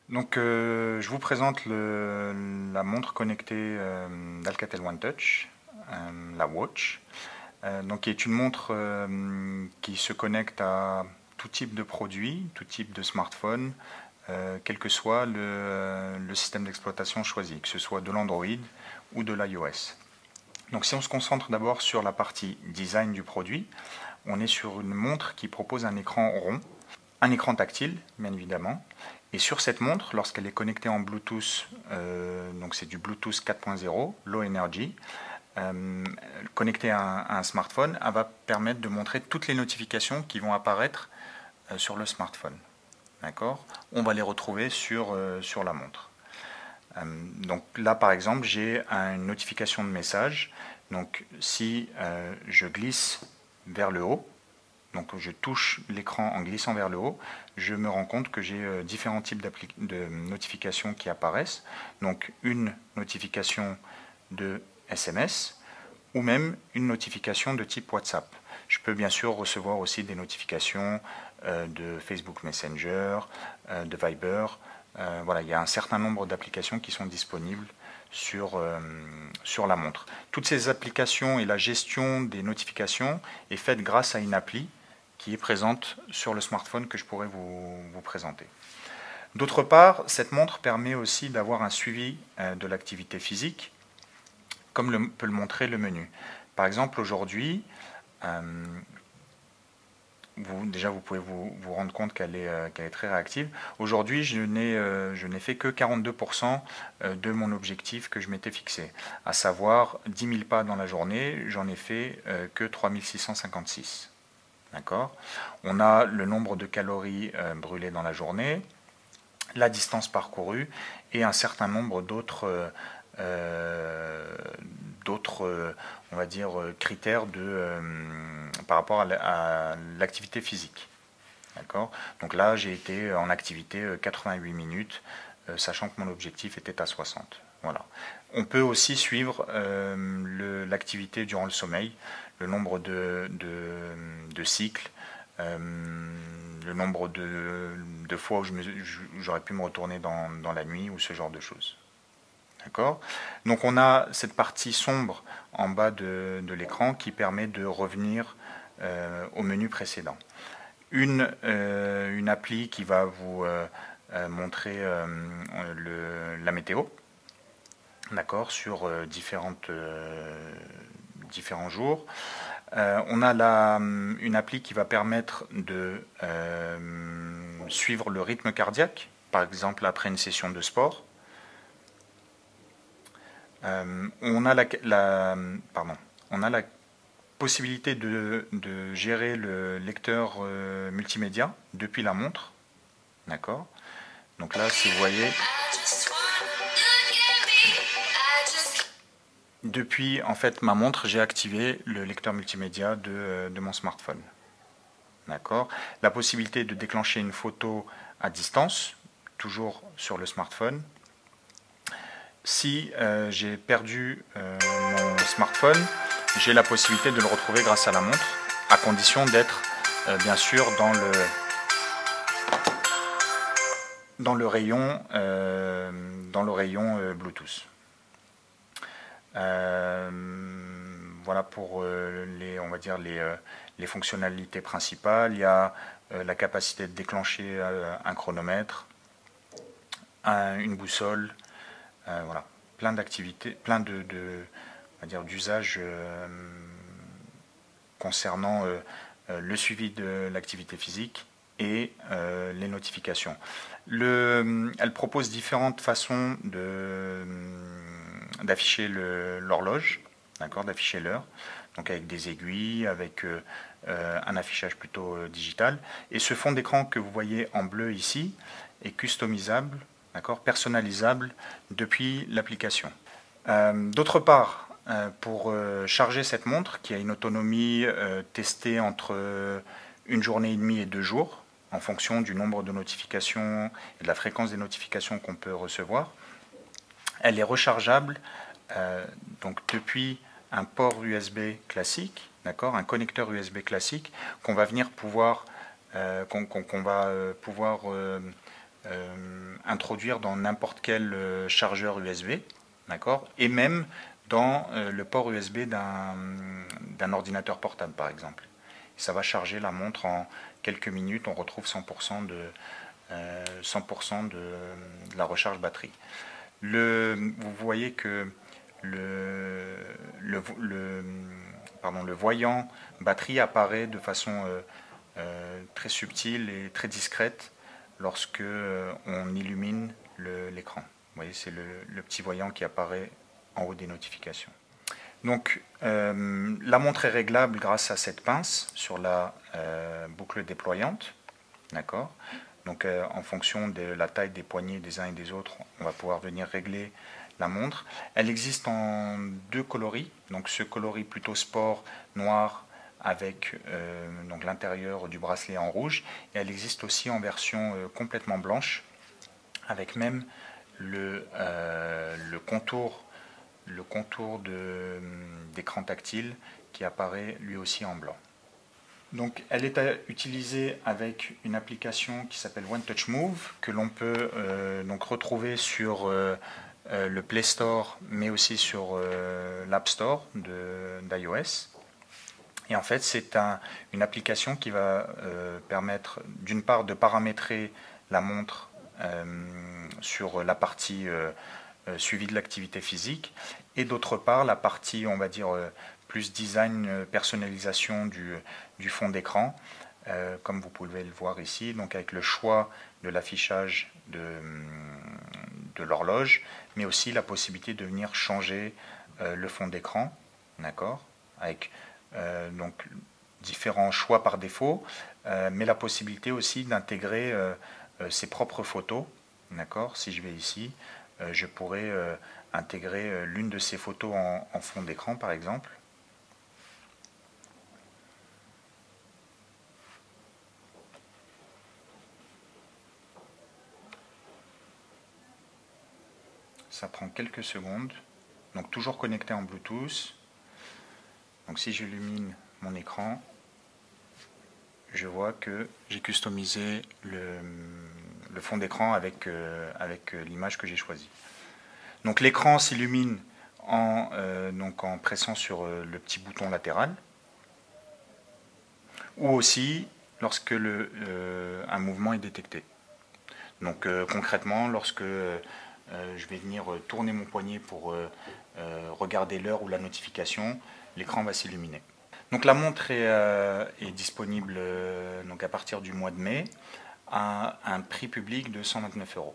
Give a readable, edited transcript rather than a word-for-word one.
Donc, je vous présente la montre connectée d'Alcatel One Touch, la Watch, donc qui est une montre qui se connecte à tout type de produit, tout type de smartphone, quel que soit le système d'exploitation choisi, que ce soit de l'Android ou de l'iOS. Donc, si on se concentre d'abord sur la partie design du produit, on est sur une montre qui propose un écran rond, un écran tactile, bien évidemment. Et sur cette montre, lorsqu'elle est connectée en Bluetooth, donc c'est du Bluetooth 4.0, Low Energy, connectée à un smartphone, elle va permettre de montrer toutes les notifications qui vont apparaître sur le smartphone. D'accord ? On va les retrouver sur la montre. Donc là, par exemple, j'ai une notification de message. Donc si je glisse vers le haut, donc je touche l'écran en glissant vers le haut, je me rends compte que j'ai différents types de notifications qui apparaissent. Donc une notification de SMS ou même une notification de type WhatsApp. Je peux bien sûr recevoir aussi des notifications de Facebook Messenger, de Viber. Voilà, il y a un certain nombre d'applications qui sont disponibles sur la montre. Toutes ces applications et la gestion des notifications est faite grâce à une appli qui est présente sur le smartphone que je pourrais vous présenter. D'autre part, cette montre permet aussi d'avoir un suivi de l'activité physique, comme peut le montrer le menu. Par exemple, aujourd'hui, vous pouvez vous rendre compte qu'elle est très réactive. Aujourd'hui, je n'ai fait que 42% de mon objectif que je m'étais fixé, à savoir 10 000 pas dans la journée, j'en ai fait que 3 656. D'accord ? On a le nombre de calories brûlées dans la journée, la distance parcourue et un certain nombre d'autres on va dire, critères par rapport à l'activité physique. D'accord ? Donc là, j'ai été en activité 88 minutes, sachant que mon objectif était à 60. Voilà. On peut aussi suivre l'activité durant le sommeil, le nombre de cycles, le nombre de fois où j'aurais pu me retourner dans la nuit ou ce genre de choses. D'accord ? Donc on a cette partie sombre en bas de l'écran qui permet de revenir au menu précédent. Une appli qui va vous montrer la météo, d'accord, sur différents jours. On a une appli qui va permettre de suivre le rythme cardiaque, par exemple après une session de sport. On a la possibilité de gérer le lecteur multimédia depuis la montre. D'accord ? Donc là, si vous voyez, depuis en fait ma montre, j'ai activé le lecteur multimédia de mon smartphone. D'accord ? La possibilité de déclencher une photo à distance, toujours sur le smartphone. Si j'ai perdu mon smartphone, j'ai la possibilité de le retrouver grâce à la montre, à condition d'être bien sûr dans le rayon Bluetooth. Voilà pour on va dire les fonctionnalités principales. Il y a la capacité de déclencher un chronomètre, une boussole, voilà, plein d'activités, plein d'usages concernant le suivi de l'activité physique et les notifications. Elle propose différentes façons d'afficher l'horloge, d'accord, d'afficher l'heure, donc avec des aiguilles, avec un affichage plutôt digital. Et ce fond d'écran que vous voyez en bleu ici est customisable, d'accord, personnalisable depuis l'application. D'autre part, pour charger cette montre qui a une autonomie testée entre une journée et demie et 2 jours, en fonction du nombre de notifications et de la fréquence des notifications qu'on peut recevoir, elle est rechargeable donc depuis un port USB classique, d'accord, un connecteur USB classique qu'on va venir pouvoir introduire dans n'importe quel chargeur USB, d'accord, et même dans le port USB d'un ordinateur portable par exemple. Ça va charger la montre en quelques minutes, on retrouve 100% de la recharge batterie. Vous voyez que le voyant batterie apparaît de façon très subtile et très discrète lorsque on illumine l'écran. Vous voyez, c'est le petit voyant qui apparaît en haut des notifications. Donc la montre est réglable grâce à cette pince sur la boucle déployante. D'accord. Donc en fonction de la taille des poignets des uns et des autres, on va pouvoir venir régler la montre. Elle existe en deux coloris. Donc ce coloris plutôt sport noir avec donc l'intérieur du bracelet en rouge. Et elle existe aussi en version complètement blanche avec même le contour d'écran tactile qui apparaît lui aussi en blanc. Donc, elle est à utiliser avec une application qui s'appelle One Touch Move, que l'on peut donc retrouver sur le Play Store, mais aussi sur l'App Store d'iOS. Et en fait, c'est une application qui va permettre d'une part de paramétrer la montre sur la partie suivi de l'activité physique, et d'autre part la partie, on va dire, plus design, personnalisation du fond d'écran, comme vous pouvez le voir ici, donc avec le choix de l'affichage de l'horloge, mais aussi la possibilité de venir changer le fond d'écran, d'accord, avec donc différents choix par défaut, mais la possibilité aussi d'intégrer ses propres photos, d'accord. Si je vais ici, je pourrais intégrer l'une de ces photos en fond d'écran par exemple. Ça prend quelques secondes. Donc toujours connecté en Bluetooth. Donc si j'illumine mon écran, je vois que j'ai customisé le fond d'écran avec l'image que j'ai choisie. Donc l'écran s'illumine en pressant sur le petit bouton latéral, ou aussi lorsque un mouvement est détecté. Donc concrètement, lorsque je vais venir tourner mon poignet pour regarder l'heure ou la notification, l'écran va s'illuminer. Donc la montre est disponible donc à partir du mois de mai à un prix public de 129 €.